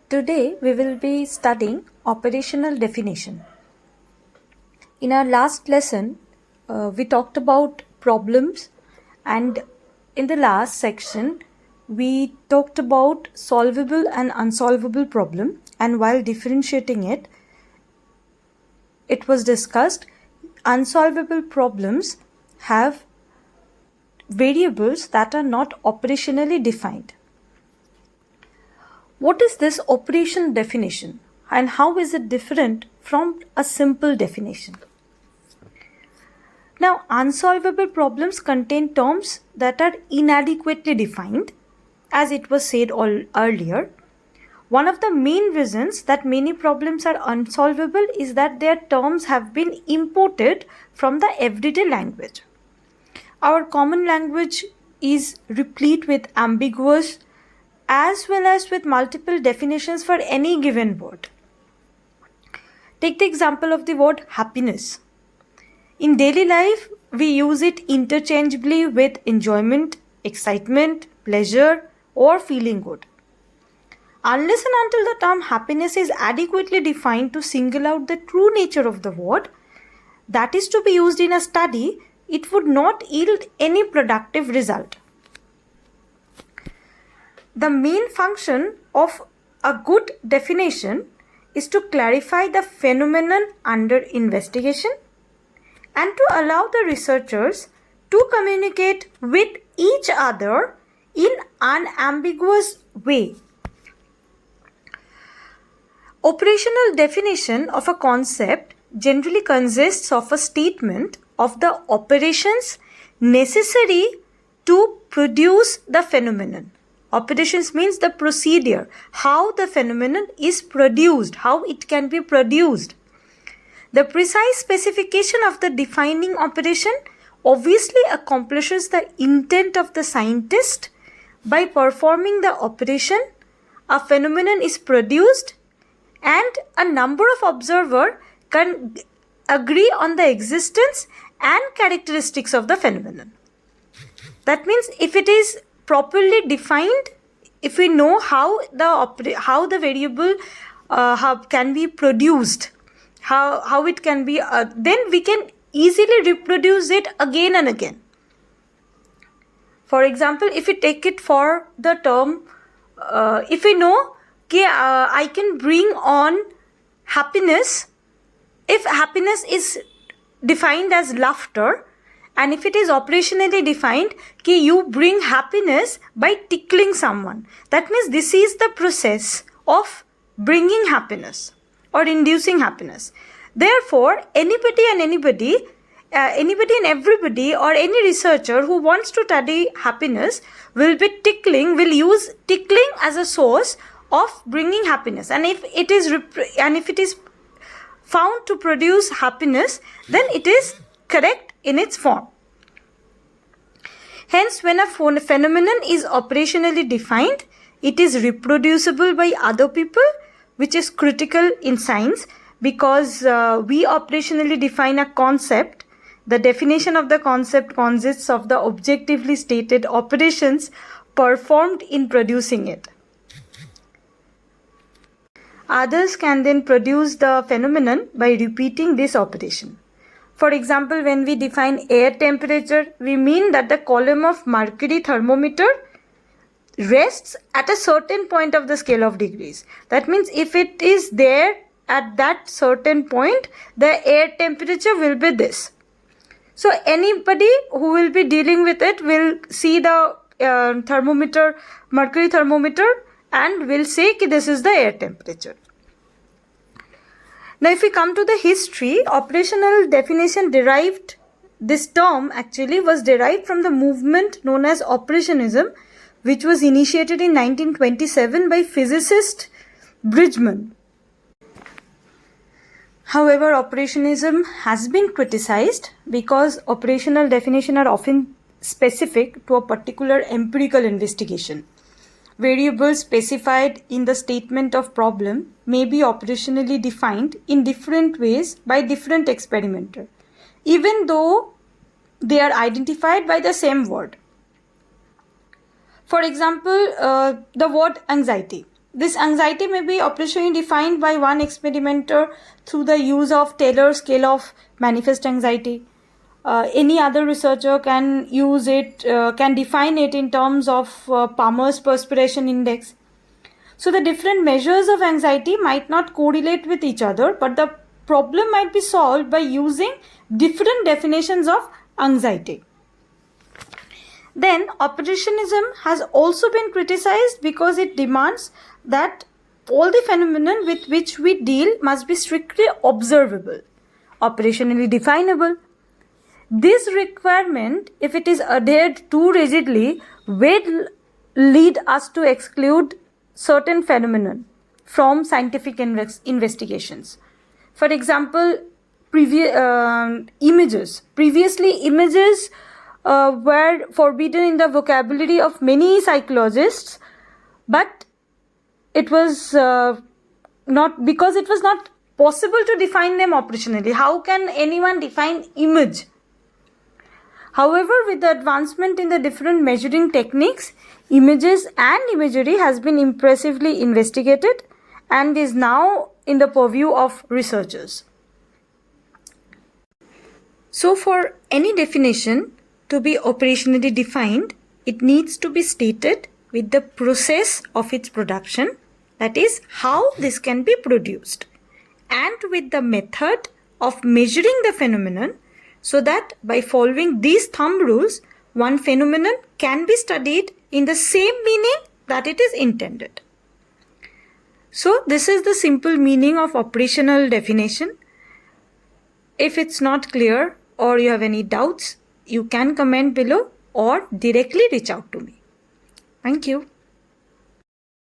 Today we will be studying operational definition. In our last lesson, we talked about problems, and in the last section, we talked about solvable and unsolvable problem, and while differentiating it, it was discussed unsolvable problems have variables that are not operationally defined. What is this operation definition and how is it different from a simple definition? Now, unsolvable problems contain terms that are inadequately defined, as it was said earlier. One of the main reasons that many problems are unsolvable is that their terms have been imported from the everyday language. Our common language is replete with ambiguous as well as with multiple definitions for any given word. Take the example of the word happiness. In daily life, we use it interchangeably with enjoyment, excitement, pleasure, or feeling good. Unless and until the term happiness is adequately defined to single out the true nature of the word that is to be used in a study, it would not yield any productive result. The main function of a good definition is to clarify the phenomenon under investigation and to allow the researchers to communicate with each other in an unambiguous way. Operational definition of a concept generally consists of a statement of the operations necessary to produce the phenomenon. Operations means the procedure, how the phenomenon is produced, how it can be produced. The precise specification of the defining operation obviously accomplishes the intent of the scientist. By performing the operation, a phenomenon is produced and a number of observers can agree on the existence and characteristics of the phenomenon. That means if it is properly defined, if we know how the variable can be produced, how it can be, then we can easily reproduce it again and again. For example, if we take it for the term, if we know I can bring on happiness, if happiness is defined as laughter, and if it is operationally defined, you bring happiness by tickling someone. That means this is the process of bringing happiness or inducing happiness. Therefore, anybody and everybody or any researcher who wants to study happiness will use tickling as a source of bringing happiness. And if it is found to produce happiness, then it is correct in its form. Hence, when a phenomenon is operationally defined, it is reproducible by other people, which is critical in science because we operationally define a concept. The definition of the concept consists of the objectively stated operations performed in producing it. Others can then produce the phenomenon by repeating this operation. For example, when we define air temperature, we mean that the column of mercury thermometer rests at a certain point of the scale of degrees. That means if it is there at that certain point, the air temperature will be this. So anybody who will be dealing with it will see the mercury thermometer and will say that this is the air temperature. Now, if we come to the history, operational definition this term actually was derived from the movement known as operationism, which was initiated in 1927 by physicist Bridgman. However, operationism has been criticized because operational definitions are often specific to a particular empirical investigation. Variables specified in the statement of problem may be operationally defined in different ways by different experimenters, even though they are identified by the same word. For example, the word anxiety. This anxiety may be operationally defined by one experimenter through the use of Taylor's scale of manifest anxiety. Any other researcher can use it, can define it in terms of Palmer's perspiration index. So the different measures of anxiety might not correlate with each other, but the problem might be solved by using different definitions of anxiety. Then operationism has also been criticized because it demands that all the phenomena with which we deal must be strictly observable, operationally definable. This requirement, if it is adhered too rigidly, will lead us to exclude certain phenomena from scientific investigations. For example, images. Previously, images were forbidden in the vocabulary of many psychologists, but it was not because it was not possible to define them operationally. How can anyone define image? However, with the advancement in the different measuring techniques, images and imagery has been impressively investigated and is now in the purview of researchers. So for any definition to be operationally defined, it needs to be stated with the process of its production, that is, how this can be produced, and with the method of measuring the phenomenon, so that by following these thumb rules, one phenomenon can be studied in the same meaning that it is intended. So this is the simple meaning of operational definition. If it's not clear or you have any doubts, you can comment below or directly reach out to me. Thank you.